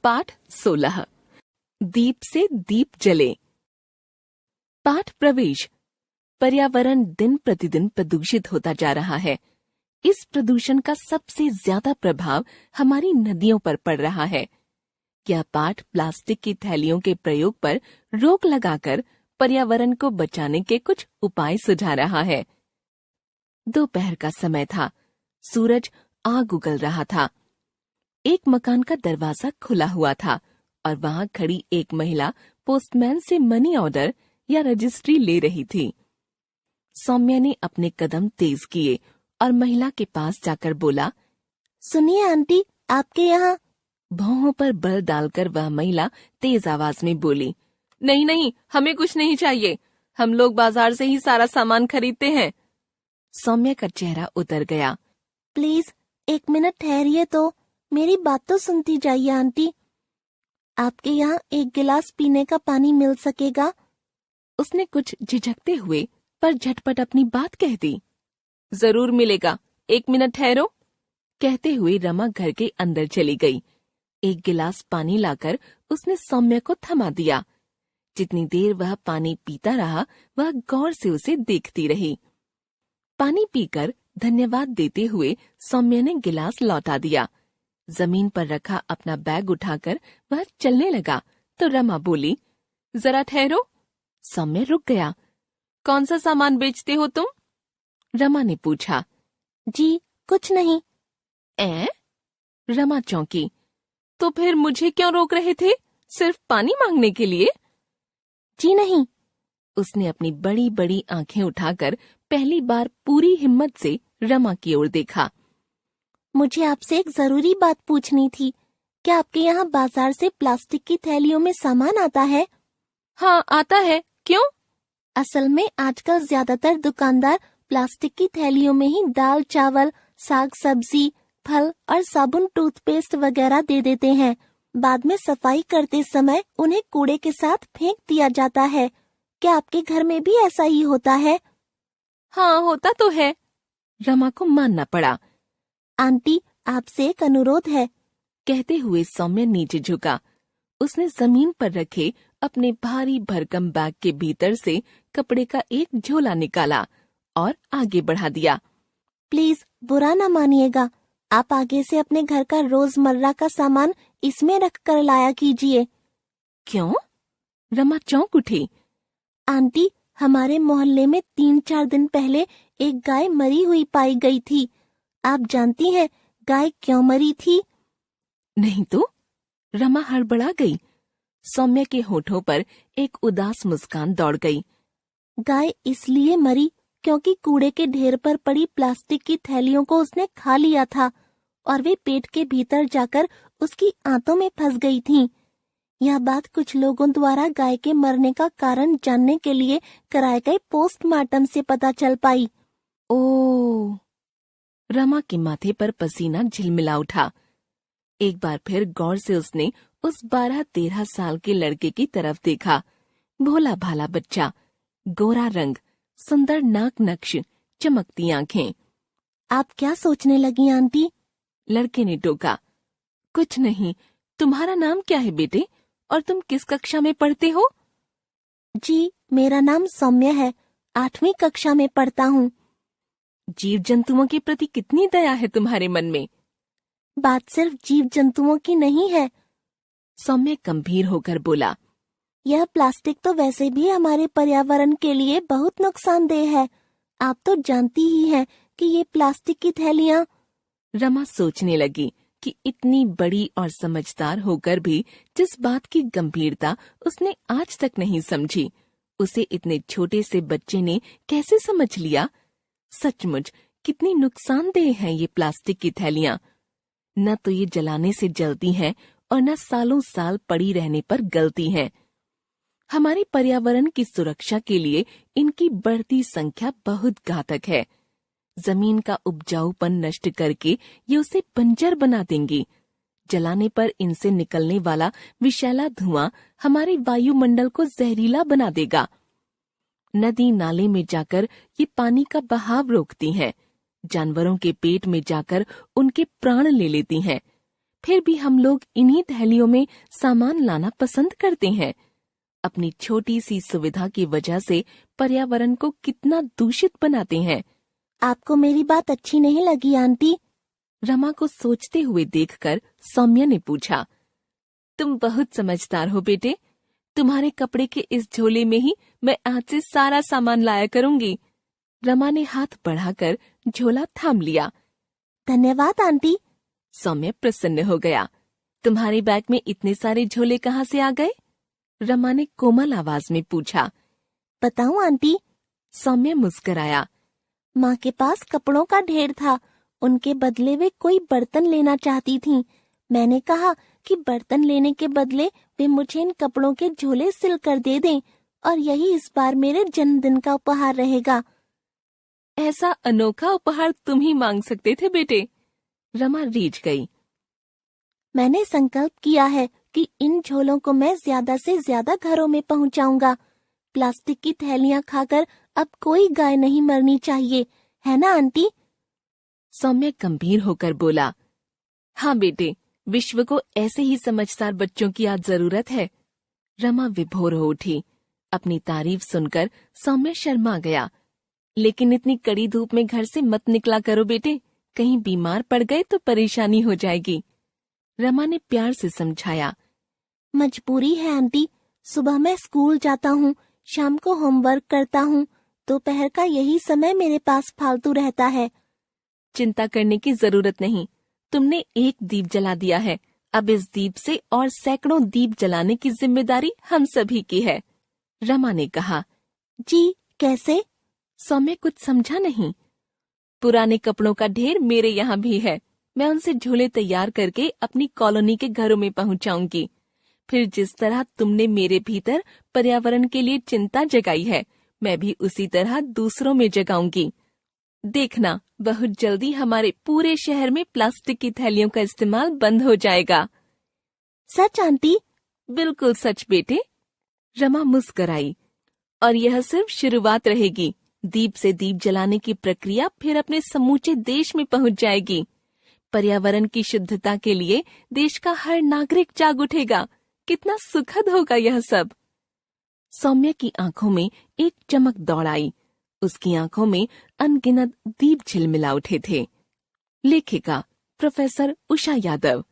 पाठ 16 दीप से दीप जले। पाठ प्रवेश। पर्यावरण दिन प्रतिदिन प्रदूषित होता जा रहा है। इस प्रदूषण का सबसे ज्यादा प्रभाव हमारी नदियों पर पड़ रहा है। यह पाठ प्लास्टिक की थैलियों के प्रयोग पर रोक लगाकर पर्यावरण को बचाने के कुछ उपाय सुझा रहा है। दोपहर का समय था। सूरज आग उगल रहा था। एक मकान का दरवाजा खुला हुआ था और वहां खड़ी एक महिला पोस्टमैन से मनी ऑर्डर या रजिस्ट्री ले रही थी। सौम्या ने अपने कदम तेज किए और महिला के पास जाकर बोला, सुनिए आंटी, आपके यहाँ। भौहों पर बल डालकर वह महिला तेज आवाज में बोली, नहीं नहीं, हमें कुछ नहीं चाहिए। हम लोग बाजार से ही सारा सामान खरीदते हैं। सौम्या का चेहरा उतर गया। प्लीज 1 मिनट ठहरिए तो, मेरी बात तो सुनती जाइए आंटी। आपके यहाँ 1 गिलास पीने का पानी मिल सकेगा? उसने कुछ झिझकते हुए पर झटपट अपनी बात कह दी। जरूर मिलेगा, 1 मिनट ठहरो। कहते हुए रमा घर के अंदर चली गई। 1 गिलास पानी लाकर उसने सौम्या को थमा दिया। जितनी देर वह पानी पीता रहा, वह गौर से उसे देखती रही। पानी पीकर धन्यवाद देते हुए सौम्या ने गिलास लौटा दिया। जमीन पर रखा अपना बैग उठाकर वह चलने लगा तो रमा बोली, जरा ठहरो। सौम्या रुक गया। कौन सा सामान बेचते हो तुम? रमा ने पूछा। जी कुछ नहीं। रमा चौंकी। तो फिर मुझे क्यों रोक रहे थे? सिर्फ पानी मांगने के लिए? जी नहीं। उसने अपनी बड़ी बड़ी आंखें उठाकर पहली बार पूरी हिम्मत से रमा की ओर देखा। मुझे आपसे एक जरूरी बात पूछनी थी। क्या आपके यहाँ बाजार से प्लास्टिक की थैलियों में सामान आता है? हाँ आता है, क्यों? असल में आजकल ज्यादातर दुकानदार प्लास्टिक की थैलियों में ही दाल, चावल, साग सब्जी, फल और साबुन, टूथपेस्ट वगैरह दे देते हैं। बाद में सफाई करते समय उन्हें कूड़े के साथ फेंक दिया जाता है। क्या आपके घर में भी ऐसा ही होता है? हाँ होता तो है। रमा को मानना पड़ा। आंटी, आपसे एक अनुरोध है। कहते हुए सौम्या नीचे झुका। उसने जमीन पर रखे अपने भारी भरकम बैग के भीतर से कपड़े का एक झोला निकाला और आगे बढ़ा दिया। प्लीज बुरा न मानिएगा, आप आगे से अपने घर का रोजमर्रा का सामान इसमें रख कर लाया कीजिए। क्यों? रमा चौंक उठी। आंटी, हमारे मोहल्ले में 3-4 दिन पहले एक गाय मरी हुई पाई गई थी। आप जानती हैं गाय क्यों मरी थी? नहीं तो। रमा हड़बड़ा गई। सौम्या के होठों पर एक उदास मुस्कान दौड़ गई। गाय इसलिए मरी क्योंकि कूड़े के ढेर पर पड़ी प्लास्टिक की थैलियों को उसने खा लिया था और वे पेट के भीतर जाकर उसकी आंतों में फंस गई थीं। यह बात कुछ लोगों द्वारा गाय के मरने का कारण जानने के लिए कराए गए पोस्टमार्टम से पता चल पाई। ओह! रमा के माथे पर पसीना झिलमिला उठा। एक बार फिर गौर से उसने उस 12-13 साल के लड़के की तरफ देखा। भोला भाला बच्चा, गोरा रंग, सुंदर नाक नक्श, चमकती आंखें। आप क्या सोचने लगी आंटी? लड़के ने टोका। कुछ नहीं। तुम्हारा नाम क्या है बेटे, और तुम किस कक्षा में पढ़ते हो? जी, मेरा नाम सौम्या है, 8वीं कक्षा में पढ़ता हूँ। जीव जंतुओं के प्रति कितनी दया है तुम्हारे मन में? बात सिर्फ जीव जंतुओं की नहीं है। सौम्या गंभीर होकर बोला। यह प्लास्टिक तो वैसे भी हमारे पर्यावरण के लिए बहुत नुकसानदेह है। आप तो जानती ही हैं कि ये प्लास्टिक की थैलियाँ। रमा सोचने लगी कि इतनी बड़ी और समझदार होकर भी जिस बात की गंभीरता उसने आज तक नहीं समझी, उसे इतने छोटे से बच्चे ने कैसे समझ लिया। सचमुच कितनी नुकसानदेह हैं ये प्लास्टिक की थैलियाँ। न तो ये जलाने से जलती हैं और न सालों साल पड़ी रहने पर गलती हैं। हमारे पर्यावरण की सुरक्षा के लिए इनकी बढ़ती संख्या बहुत घातक है। जमीन का उपजाऊपन नष्ट करके ये उसे बंजर बना देंगी। जलाने पर इनसे निकलने वाला विषैला धुआं हमारे वायुमंडल को जहरीला बना देगा। नदी नाले में जाकर ये पानी का बहाव रोकती हैं। जानवरों के पेट में जाकर उनके प्राण ले लेती हैं। फिर भी हम लोग इन्हीं थैलियों में सामान लाना पसंद करते हैं। अपनी छोटी सी सुविधा की वजह से पर्यावरण को कितना दूषित बनाते हैं। आपको मेरी बात अच्छी नहीं लगी आंटी? रमा को सोचते हुए देखकर सौम्या ने पूछा। तुम बहुत समझदार हो बेटे। तुम्हारे कपड़े के इस झोले में ही मैं आज से सारा सामान लाया करूंगी। रमा ने हाथ बढ़ाकर झोला थाम लिया। धन्यवाद आंटी। सौम्या प्रसन्न हो गया। तुम्हारे बैग में इतने सारे झोले कहाँ से आ गए? रमा ने कोमल आवाज में पूछा। बताऊं आंटी? सौम्या मुस्कुराया। माँ के पास कपड़ों का ढेर था। उनके बदले वे कोई बर्तन लेना चाहती थीं। मैंने कहा कि बर्तन लेने के बदले वे मुझे इन कपड़ों के झोले सिल कर दे दें और यही इस बार मेरे जन्मदिन का उपहार रहेगा। ऐसा अनोखा उपहार तुम ही मांग सकते थे बेटे। रमा रीझ गई। मैंने संकल्प किया है कि इन झोलों को मैं ज्यादा से ज्यादा घरों में पहुंचाऊंगा। प्लास्टिक की थैलियां खाकर अब कोई गाय नहीं मरनी चाहिए, है ना आंटी? सौम्या गंभीर होकर बोला। हाँ बेटे, विश्व को ऐसे ही समझदार बच्चों की आज जरूरत है। रमा विभोर हो उठी। अपनी तारीफ सुनकर सौम्या शर्मा गया। लेकिन इतनी कड़ी धूप में घर से मत निकला करो बेटे, कहीं बीमार पड़ गए तो परेशानी हो जाएगी। रमा ने प्यार से समझाया। मजबूरी है आंटी। सुबह मैं स्कूल जाता हूँ, शाम को होमवर्क करता हूँ, दोपहर का यही समय मेरे पास फालतू रहता है। चिंता करने की जरूरत नहीं। तुमने एक दीप जला दिया है, अब इस दीप से और सैकड़ों दीप जलाने की जिम्मेदारी हम सभी की है। रमा ने कहा। जी कैसे? सौम्या कुछ समझा नहीं। पुराने कपड़ों का ढेर मेरे यहाँ भी है। मैं उनसे झोले तैयार करके अपनी कॉलोनी के घरों में पहुंचाऊंगी। फिर जिस तरह तुमने मेरे भीतर पर्यावरण के लिए चिंता जगाई है, मैं भी उसी तरह दूसरों में जगाऊंगी। देखना, बहुत जल्दी हमारे पूरे शहर में प्लास्टिक की थैलियों का इस्तेमाल बंद हो जाएगा। सच आंटी? बिल्कुल सच बेटे। रमा मुस्कुराई। और यह सिर्फ शुरुआत रहेगी। दीप से दीप जलाने की प्रक्रिया फिर अपने समूचे देश में पहुंच जाएगी। पर्यावरण की शुद्धता के लिए देश का हर नागरिक जाग उठेगा। कितना सुखद होगा यह सब। सौम्या की आंखों में एक चमक दौड़ आई। उसकी आंखों में अनगिनत दीप झिलमिला उठे थे। लेखिका प्रोफेसर उषा यादव।